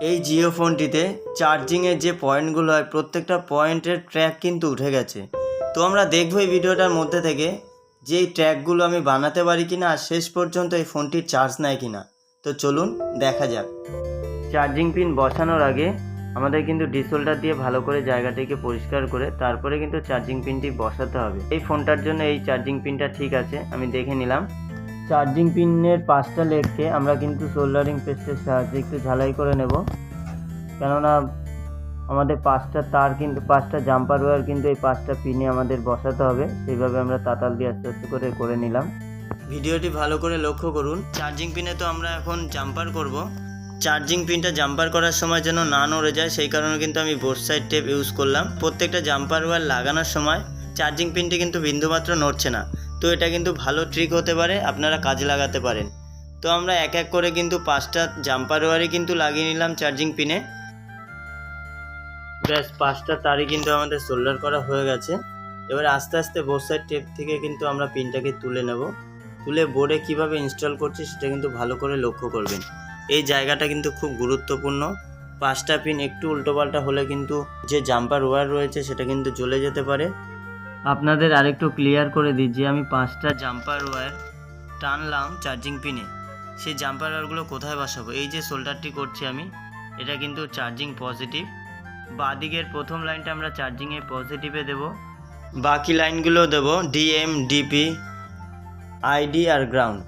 এই জিও ফোনটিতে চার্জিংয়ের যে পয়েন্টগুলো হয় প্রত্যেকটা পয়েন্টের ট্র্যাক কিন্তু উঠে গেছে। তো আমরা দেখব এই ভিডিওটার মধ্যে থেকে যে এই ট্র্যাকগুলো আমি বানাতে পারি কিনা আর শেষ পর্যন্ত এই ফোনটির চার্জ নেয় কিনা। তো চলুন দেখা যাক। চার্জিং পিন বসানোর আগে আমাদের কিন্তু ডিসোল্ডার দিয়ে ভালো করে জায়গাটিকে পরিষ্কার করে তারপরে কিন্তু চার্জিং পিনটি বসাতে হবে। এই ফোনটার জন্য এই চার্জিং পিনটা ঠিক আছে, আমি দেখে নিলাম। চার্জিং পিনের 5টা লেগকে আমরা কিন্তু সোল্ডারিং পেস্টের সাহায্যে একটু ঝালাই করে নেব, কেননা আমাদের 5টা তার কিন্তু 5টা জাম্পার ওয়্যার কিন্তু এই 5টা পিনে আমাদের বসাতে হবে। সেইভাবে আমরা তাতাল দিয়ে আস্তে আস্তে করে নিলাম। ভিডিওটি ভালো করে লক্ষ্য করুন। চার্জিং পিনে তো আমরা এখন জাম্পার করব। চার্জিং পিনটা জাম্পার করার সময় যেন না নড়ে যায় সেই কারণে কিন্তু আমি বোথ সাইড টেপ ইউজ করলাম। প্রত্যেকটা জাম্পার ওয়্যার লাগানোর সময় চার্জিং পিনটি কিন্তু বিন্দুমাত্র নড়ছে না। তো এটা কিন্তু ভালো ট্রিক হতে পারে, আপনারা কাজে লাগাতে পারেন। তো আমরা এক এক করে কিন্তু 5টা জাম্পার ওয়্যারই কিন্তু লাগিয়ে নিলাম চার্জিং পিনে। ব্যাস 5টা তারই কিন্তু আমাদের সোল্ডার করা হয়ে গেছে। এবার আস্তে আস্তে বোথ সাইড টেপ থেকে কিন্তু আমরা পিনটাকে তুলে নেব। তুলে বোর্ডে কিভাবে ইনস্টল করছি সেটা কিন্তু ভালো করে লক্ষ্য করবেন। এই জায়গাটা কিন্তু খুব গুরুত্বপূর্ণ। 5টা পিন একটু উল্টোপাল্টা হলে কিন্তু যে জাম্পার ওয়্যার রয়েছে সেটা কিন্তু জ্বলে যেতে পারে। আপনাদের আরেকটু ক্লিয়ার করে দিচ্ছি, আমি 5টা জাম্পার ওয়্যার টানলাম চার্জিং পিনে। সেই জাম্পার ওয়্যারগুলো কোথায় বসাবো? এই যে সোল্ডারটি করছি আমি, এটা কিন্তু চার্জিং পজিটিভ। বাঁ দিকের প্রথম লাইনটা আমরা চার্জিংয়ে পজিটিভে দেব, বাকি লাইনগুলো দেব ডিএম, ডিপি, আইডি আর গ্রাউন্ড।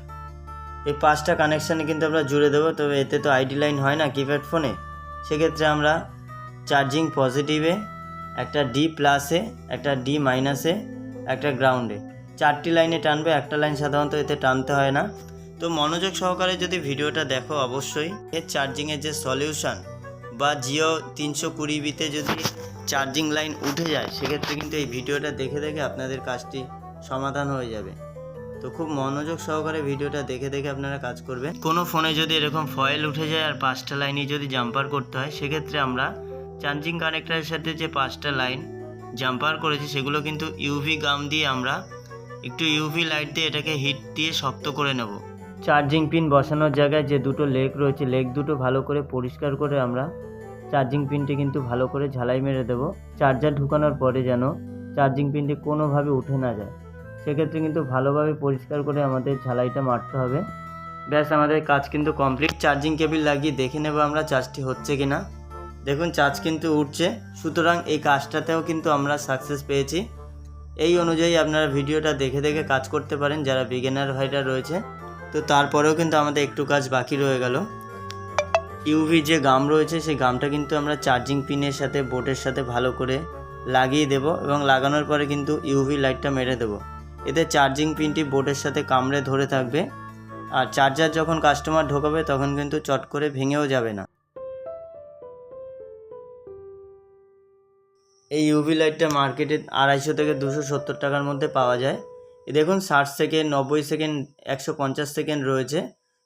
এই 5টা কানেকশানে কিন্তু আমরা জুড়ে দেবো। তবে এতে তো আইডি লাইন হয় না কিপ্যাড ফোনে, সেক্ষেত্রে আমরা চার্জিং পজিটিভে, একটা ডি প্লাসে, একটা ডি মাইনাসে, একটা গ্রাউন্ডে 4টি লাইনে টানবে। একটা লাইন সাধারণত এতে টানতে হয় না। তো মনোযোগ সহকারে যদি ভিডিওটা দেখো অবশ্যই এর চার্জিংয়ের যে সলিউশন বা জিও 320বিতে যদি চার্জিং লাইন উঠে যায় সেক্ষেত্রে কিন্তু এই ভিডিওটা দেখে দেখে আপনাদের কাজটি সমাধান হয়ে যাবে। তো খুব মনোযোগ সহকারে ভিডিওটা দেখে দেখে আপনারা কাজ করবেন। কোনো ফোনে যদি এরকম ফয়েল উঠে যায় আর 5টা লাইনই যদি জাম্পার করতে হয় সেক্ষেত্রে আমরা চার্জিং কানেক্টরের সাথে যে 5টা লাইন জাম্পার করেছি সেগুলো কিন্তু ইউভি গাম দিয়ে আমরা একটু ইউভি লাইট দিয়ে এটাকে হিট দিয়ে শক্ত করে নেব। চার্জিং পিন বসানোর জায়গায় যে দুটো লেগ রয়েছে, লেগ দুটো ভালো করে পরিষ্কার করে আমরা চার্জিং পিনটি কিন্তু ভালো করে ঝালাই মেরে দেব। চার্জার ঢুকানোর পরে যেন চার্জিং পিনটি কোনোভাবে উঠে না যায়, সেক্ষেত্রে কিন্তু ভালোভাবে পরিষ্কার করে আমাদের ঝালাইটা মারতে হবে। ব্যাস আমাদের কাজ কিন্তু কমপ্লিট। চার্জিং কেবিল লাগিয়ে দেখে নেব আমরা চার্জটি হচ্ছে কিনা। দেখুন চার্জ কিন্তু উঠছে, সুতরাং এই কাজটাতেও কিন্তু আমরা সাকসেস পেয়েছি। এই অনুযায়ী আপনারা ভিডিওটা দেখে দেখে কাজ করতে পারেন যারা বিগিনার ভাইরা রয়েছে। তো তারপরেও কিন্তু আমাদের একটু কাজ বাকি রয়ে গেল। ইউভি যে গাম রয়েছে সেই গামটা কিন্তু আমরা চার্জিং পিনের সাথে বোর্ডের সাথে ভালো করে লাগিয়ে দেব এবং লাগানোর পরে কিন্তু ইউভি লাইটটা মেরে দেব। এতে চার্জিং পিনটি বোর্ডের সাথে কামড়ে ধরে থাকবে আর চার্জার যখন কাস্টমার ঢোকাবে তখন কিন্তু চট করে ভেঙেও যাবে না। এই ইউভি লাইটটা মার্কেটে 250 থেকে 270 টাকার মধ্যে পাওয়া যায়। দেখুন 60 সেকেন্ড, 90 সেকেন্ড, 150 সেকেন্ড রয়েছে।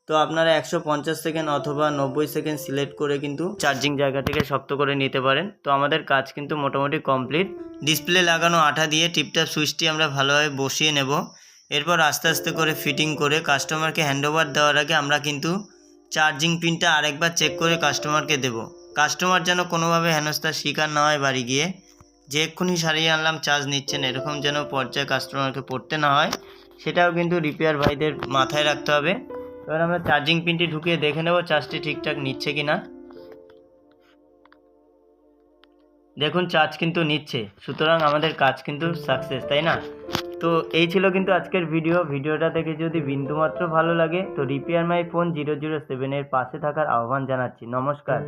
তো আপনারা 150 সেকেন্ড অথবা 90 সেকেন্ড সিলেক্ট করে কিন্তু চার্জিং জায়গাটিকে শক্ত করে নিতে পারেন। তো আমাদের কাজ কিন্তু মোটামুটি কমপ্লিট। ডিসপ্লে লাগানো আঠা দিয়ে টিপটপ সুইচটি আমরা ভালোভাবে বসিয়ে নেব। এরপর আস্তে আস্তে করে ফিটিং করে কাস্টমারকে হ্যান্ডওভার দেওয়ার আগে আমরা কিন্তু চার্জিং পিনটা আরেকবার চেক করে কাস্টমারকে দেব। কাস্টমার যেন কোনোভাবে হেনস্থার শিকার না হয় বাড়ি গিয়ে, যে এক্ষুনি সারিয়ে আনলাম চার্জ নিচ্ছেন এরকম যেন পর্যায়ে কাস্টমারকে পড়তে না হয়, সেটাও কিন্তু রিপেয়ার ভাইদের মাথায় রাখতে হবে। এবার আমরা চার্জিং পিনটি ঢুকিয়ে দেখে নেব চার্জটি ঠিকঠাক নিচ্ছে কিনা। দেখুন চার্জ কিন্তু নিচ্ছে, সুতরাং আমাদের কাজ কিন্তু সাকসেস, তাই না? তো এই ছিল কিন্তু আজকের ভিডিওটা দেখে যদি বিন্দুমাত্র ভালো লাগে তো রিপেয়ার মাই ফোন 007 এর পাশে থাকার আহ্বান জানাচ্ছি। নমস্কার।